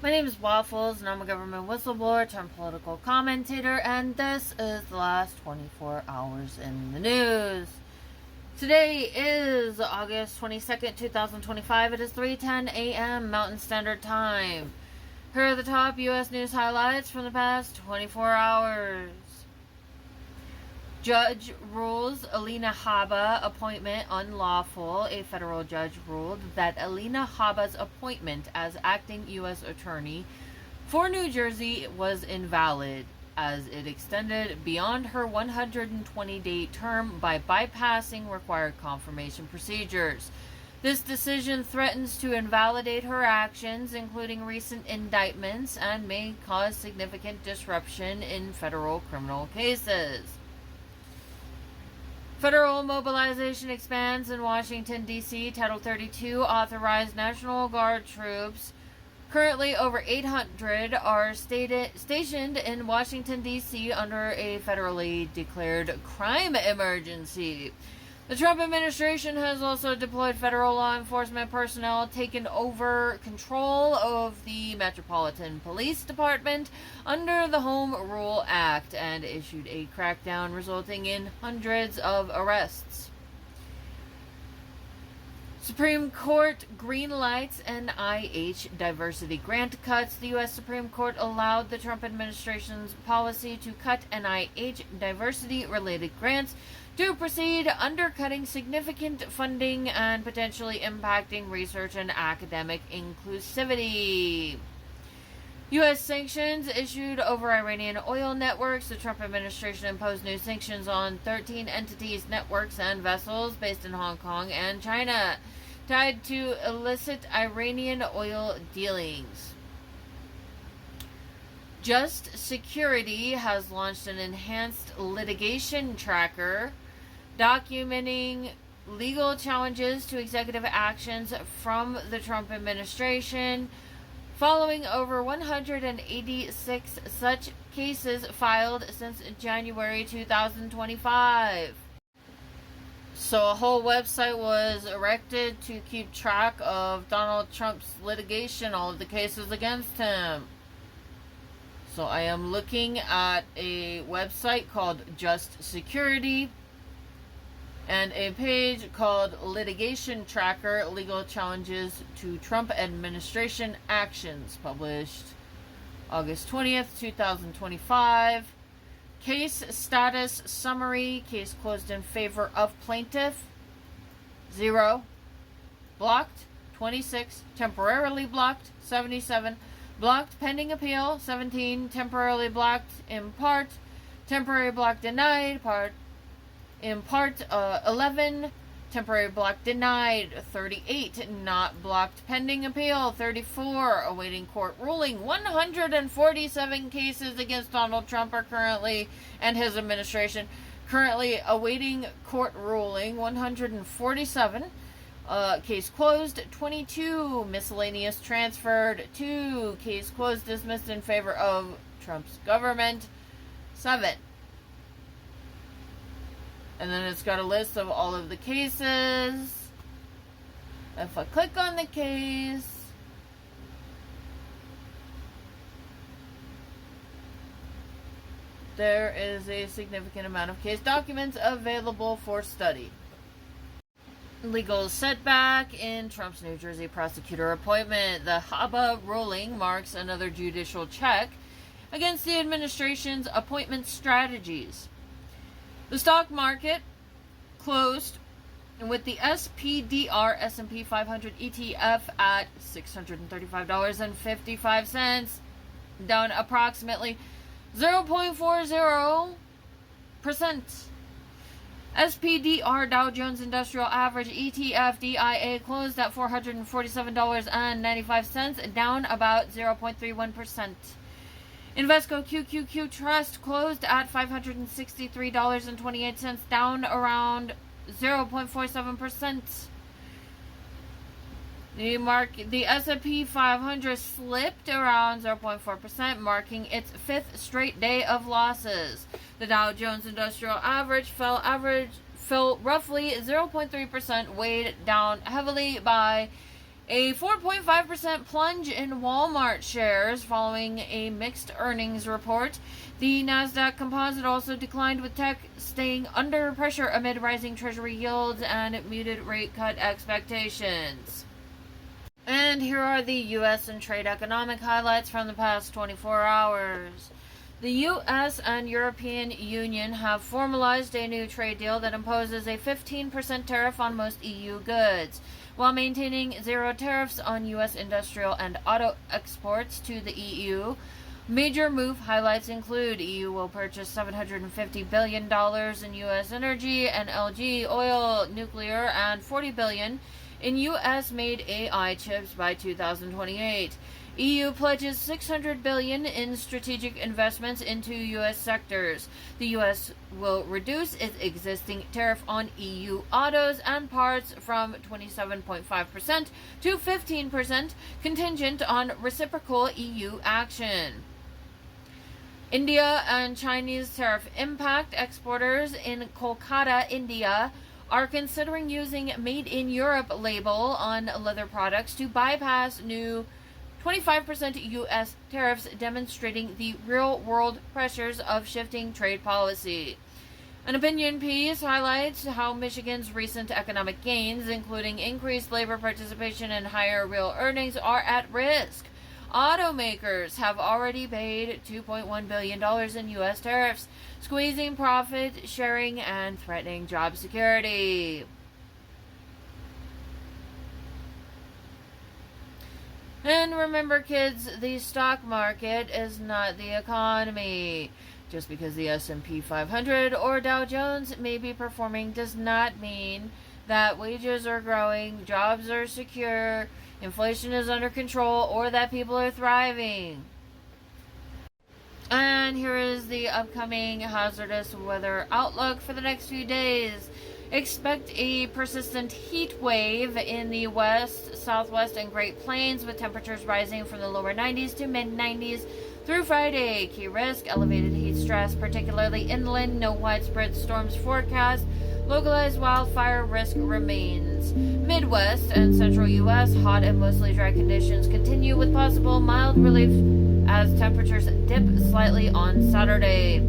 My name is Waffles, and I'm a government whistleblower turned political commentator, and this is the last 24 hours in the news. Today is August 22nd, 2025. It is 3:10 a.m. Mountain Standard Time. Here are the top U.S. news highlights from the past 24 hours. Judge rules Alina Habba appointment unlawful. A federal judge ruled that Alina Habba's appointment as acting U.S. attorney for New Jersey was invalid, as it extended beyond her 120-day term by bypassing required confirmation procedures. This decision threatens to invalidate her actions, including recent indictments, and may cause significant disruption in federal criminal cases. Federal mobilization expands in Washington, D.C. Title 32 authorized National Guard troops. Currently, over 800 are stationed in Washington, D.C. under a federally declared crime emergency. The Trump administration has also deployed federal law enforcement personnel, taken over control of the Metropolitan Police Department under the Home Rule Act, and issued a crackdown resulting in hundreds of arrests. Supreme Court greenlights NIH diversity grant cuts. The U.S. Supreme Court allowed the Trump administration's policy to cut NIH diversity-related grants to proceed, undercutting significant funding and potentially impacting research and academic inclusivity. U.S. sanctions issued over Iranian oil networks. The Trump administration imposed new sanctions on 13 entities, networks, and vessels based in Hong Kong and China, tied to illicit Iranian oil dealings. Just Security has launched an enhanced litigation tracker documenting legal challenges to executive actions from the Trump administration, following over 186 such cases filed since January 2025. So a whole website was erected to keep track of Donald Trump's litigation, all of the cases against him. So I am looking at a website called Just Security and a page called Litigation Tracker, Legal Challenges to Trump Administration Actions, published August 20th, 2025. Case status summary. Case closed in favor of plaintiff, 0. Blocked, 26. Temporarily blocked, 77. Blocked pending appeal, 17. Temporarily blocked in part. Temporary block denied, in part, 11. Temporary block denied, 38. Not blocked pending appeal, 34. Awaiting court ruling. 147 cases against Donald Trump are currently, and his administration, currently awaiting court ruling. 147. Case closed, 22. Miscellaneous transferred, 2. Case closed, dismissed in favor of Trump's government, 7. And then it's got a list of all of the cases. If I click on the case, there is a significant amount of case documents available for study. Legal setback in Trump's New Jersey prosecutor appointment. The Habba ruling marks another judicial check against the administration's appointment strategies. The stock market closed with the SPDR S&P 500 ETF at $635.55, down approximately 0.40%. SPDR Dow Jones Industrial Average ETF DIA closed at $447.95, down about 0.31%. Invesco QQQ Trust closed at $563.28, down around 0.47%. The S&P 500 slipped around 0.4%, marking its 5th straight day of losses. The Dow Jones Industrial Average fell roughly 0.3%, weighed down heavily by A 4.5% plunge in Walmart shares following a mixed earnings report. The Nasdaq Composite also declined, with tech staying under pressure amid rising Treasury yields and muted rate cut expectations. And here are the U.S. and trade economic highlights from the past 24 hours. The U.S. and European Union have formalized a new trade deal that imposes a 15% tariff on most EU goods, while maintaining zero tariffs on U.S. industrial and auto exports to the EU. Major move highlights include EU will purchase $750 billion in U.S. energy and LNG, oil, nuclear, and $40 billion in U.S.-made AI chips by 2028. EU pledges $600 billion in strategic investments into U.S. sectors. The U.S. will reduce its existing tariff on EU autos and parts from 27.5% to 15%, contingent on reciprocal EU action. India and Chinese tariff impact. Exporters in Kolkata, India, are considering using Made in Europe label on leather products to bypass new 25% U.S. tariffs, demonstrating the real-world pressures of shifting trade policy. An opinion piece highlights how Michigan's recent economic gains, including increased labor participation and higher real earnings, are at risk. Automakers have already paid $2.1 billion in U.S. tariffs, squeezing profit sharing and threatening job security. And remember, kids, the stock market is not the economy. Just because the S&P 500 or Dow Jones may be performing does not mean that wages are growing, jobs are secure, inflation is under control, or that people are thriving. And here is the upcoming hazardous weather outlook for the next few days. Expect a persistent heat wave in the west, southwest, and Great Plains, with temperatures rising from the lower 90s to mid-90s through Friday. Key risk: elevated heat stress, particularly inland. No widespread storms forecast. Localized wildfire risk remains. Midwest and central U.S., hot and mostly dry conditions continue, with possible mild relief as temperatures dip slightly on Saturday.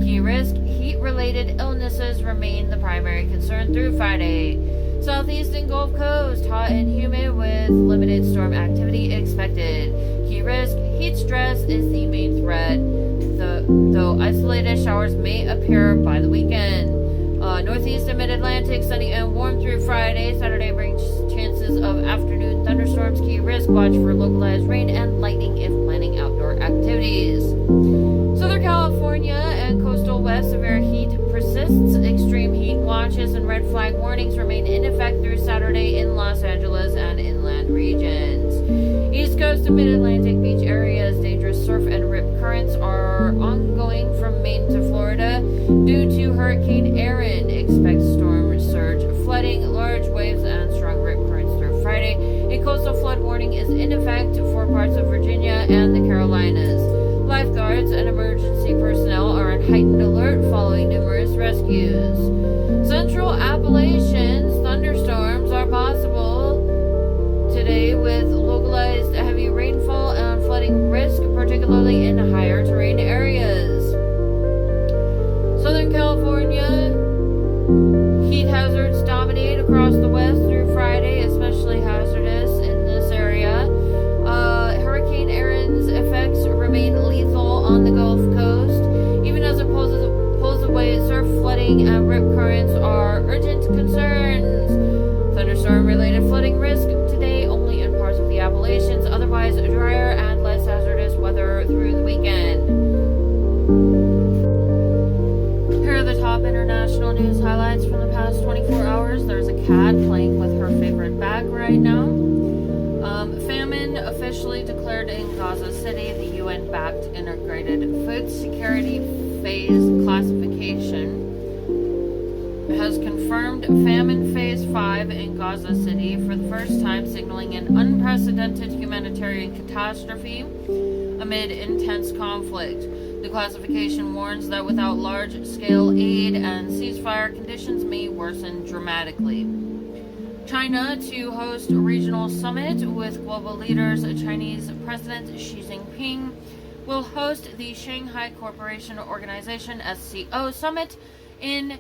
Key risk: heat-related illnesses remain the primary concern through Friday. Southeast and Gulf Coast, hot and humid with limited storm activity expected. Key risk: heat stress is the main threat, though isolated showers may appear by the weekend. Northeast and mid-Atlantic, sunny and warm through Friday. Saturday brings chances of afternoon thunderstorms. Key risk: watch for localized rain and lightning if planning outdoor activities. Southern California and coastal west, severe heat persists. Extreme heat watches and red flag warnings remain in effect through Saturday in Los Angeles and inland regions. East Coast and mid-Atlantic beach areas, dangerous surf and rip currents are ongoing from Maine to Florida due to Hurricane Erin. Expect storm surge, flooding, large waves, and strong rip currents through Friday. A coastal flood warning is in effect for parts of Virginia and the Carolinas. Lifeguards and emergency personnel are on heightened alert following numerous rescues. Central Appalachians, thunderstorms are possible today with localized heavy rainfall and flooding risk, particularly in higher terrain areas. Southern California, heat hazards dominate across the west through Friday, especially hazardous in this area. Hurricane Erin's effects remain lethal on the Gulf Coast. Even as it pulls away, surf, flooding, and rip currents are urgent concerns. Thunderstorm-related flooding risk today only in parts of the Appalachians, otherwise drier and less hazardous weather through the weekend. Here are the top international news highlights from the past 24 hours. There's a cat playing with her favorite bag right now. Famine officially declared in Gaza City. The UN-backed integrated food security phase classification has confirmed famine phase 5 in Gaza City for the first time, signaling an unprecedented humanitarian catastrophe amid intense conflict. The classification warns that without large-scale aid and ceasefire, conditions may worsen dramatically. China to host a regional summit with global leaders. Chinese President Xi Jinping will host the Shanghai Cooperation Organization SCO summit in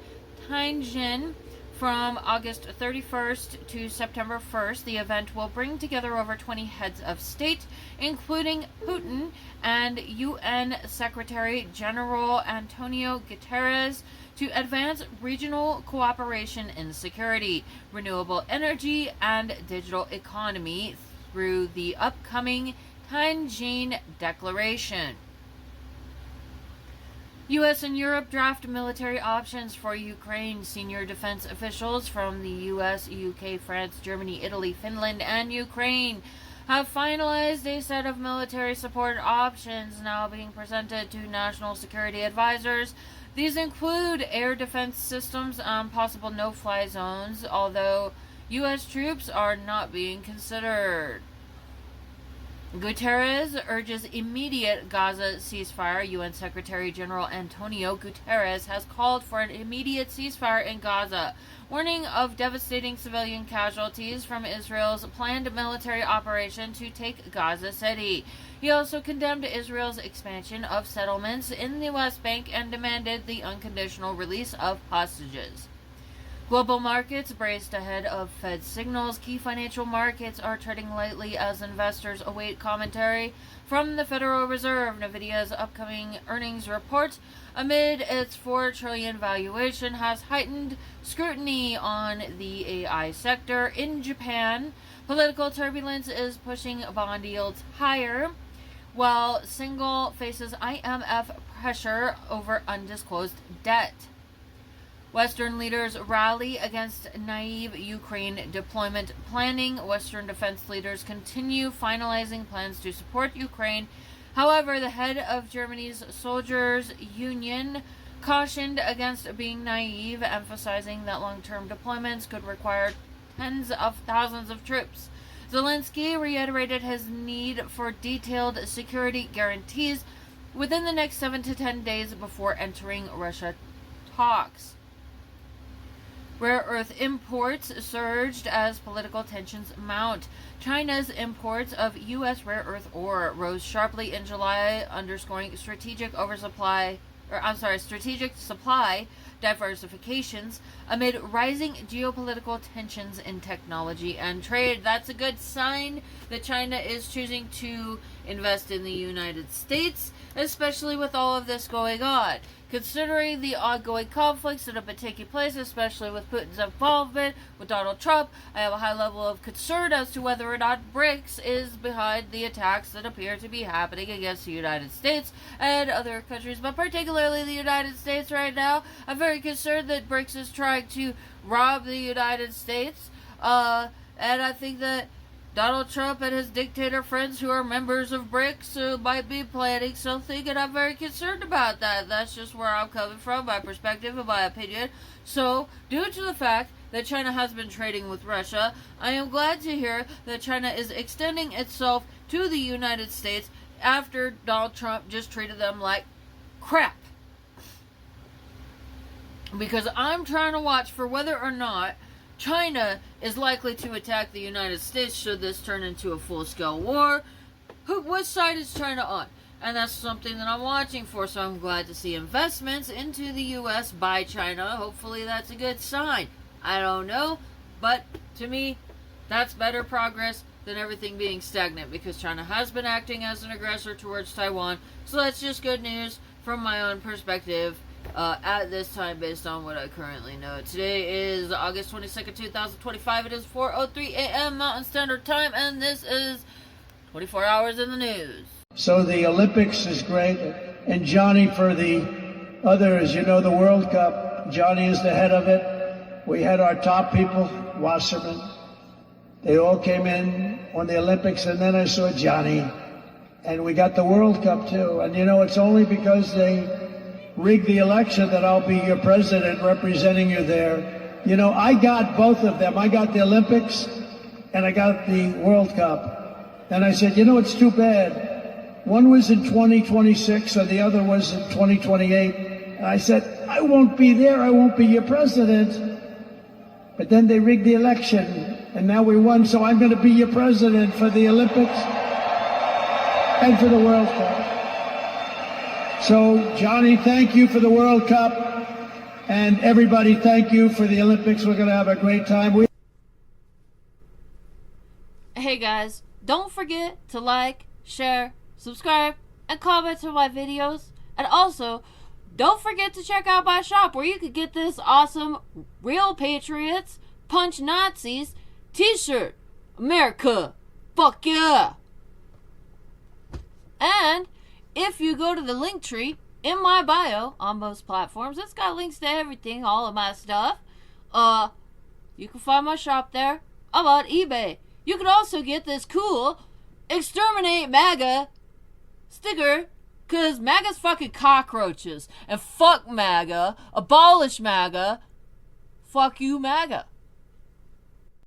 Tianjin from August 31st to September 1st. The event will bring together over 20 heads of state, including Putin and UN Secretary General Antonio Guterres, to advance regional cooperation in security, renewable energy, and digital economy through the upcoming Tianjin Declaration. U.S. and Europe draft military options for Ukraine. Senior defense officials from the U.S., U.K., France, Germany, Italy, Finland, and Ukraine have finalized a set of military support options now being presented to national security advisors. These include air defense systems and possible no-fly zones, although U.S. troops are not being considered. Guterres urges immediate Gaza ceasefire. UN Secretary General Antonio Guterres has called for an immediate ceasefire in Gaza, warning of devastating civilian casualties from Israel's planned military operation to take Gaza City. He also condemned Israel's expansion of settlements in the West Bank and demanded the unconditional release of hostages. Global markets braced ahead of Fed signals. Key financial markets are treading lightly as investors await commentary from the Federal Reserve. Nvidia's upcoming earnings report, amid its $4 trillion valuation, has heightened scrutiny on the AI sector. In Japan, political turbulence is pushing bond yields higher, while Singapore faces IMF pressure over undisclosed debt. Western leaders rally against naive Ukraine deployment planning. Western defense leaders continue finalizing plans to support Ukraine. However, the head of Germany's soldiers' union cautioned against being naive, emphasizing that long-term deployments could require tens of thousands of troops. Zelensky reiterated his need for detailed security guarantees within the next 7 to 10 days before entering Russia talks. Rare earth imports surged as political tensions mount. China's imports of U.S. rare earth ore rose sharply in July, underscoring strategic supply diversifications amid rising geopolitical tensions in technology and trade. That's a good sign that China is choosing to invest in the United States, especially with all of this going on. Considering the ongoing conflicts that have been taking place, especially with Putin's involvement with Donald Trump, I have a high level of concern as to whether or not BRICS is behind the attacks that appear to be happening against the United States and other countries, but particularly the United States right now. I'm very concerned that BRICS is trying to rob the United States, and I think that Donald Trump and his dictator friends who are members of BRICS might be planning something, and I'm very concerned about that. That's just where I'm coming from, my perspective and my opinion. So, due to the fact that China has been trading with Russia, I am glad to hear that China is extending itself to the United States after Donald Trump just treated them like crap. Because I'm trying to watch for whether or not China is likely to attack the United States should this turn into a full-scale war. What side is China on? And that's something that I'm watching for, so I'm glad to see investments into the U.S. by China. Hopefully that's a good sign. I don't know, but to me, that's better progress than everything being stagnant, because China has been acting as an aggressor towards Taiwan, so that's just good news from my own perspective. At this time, based on what I currently know. Today is August 22nd, 2025. It is 4:03 a.m. Mountain Standard Time, and this is 24 hours in the news. So the Olympics is great, and Johnny for the others, the World Cup, Johnny is the head of it. We had our top people, Wasserman. They all came in on the Olympics, and then I saw Johnny, and we got the World Cup too. And it's only because they rigged the election that I'll be your president representing you there. I got both of them. I got the Olympics and I got the World Cup. And I said, it's too bad. One was in 2026 and the other was in 2028. And I said, I won't be there. I won't be your president. But then they rigged the election And now we won, so I'm going to be your president for the Olympics and for the World Cup. So, Johnny, thank you for the World Cup. And everybody, thank you for the Olympics. We're going to have a great time. Hey guys, don't forget to like, share, subscribe, and comment to my videos. And also, don't forget to check out my shop where you could get this awesome Real Patriots Punch Nazis t-shirt. America, fuck yeah! And if you go to the link tree in my bio on most platforms, it's got links to everything, all of my stuff. You can find my shop there. I'm on eBay. You can also get this cool Exterminate MAGA sticker, cause MAGA's fucking cockroaches. And fuck MAGA, abolish MAGA, fuck you MAGA.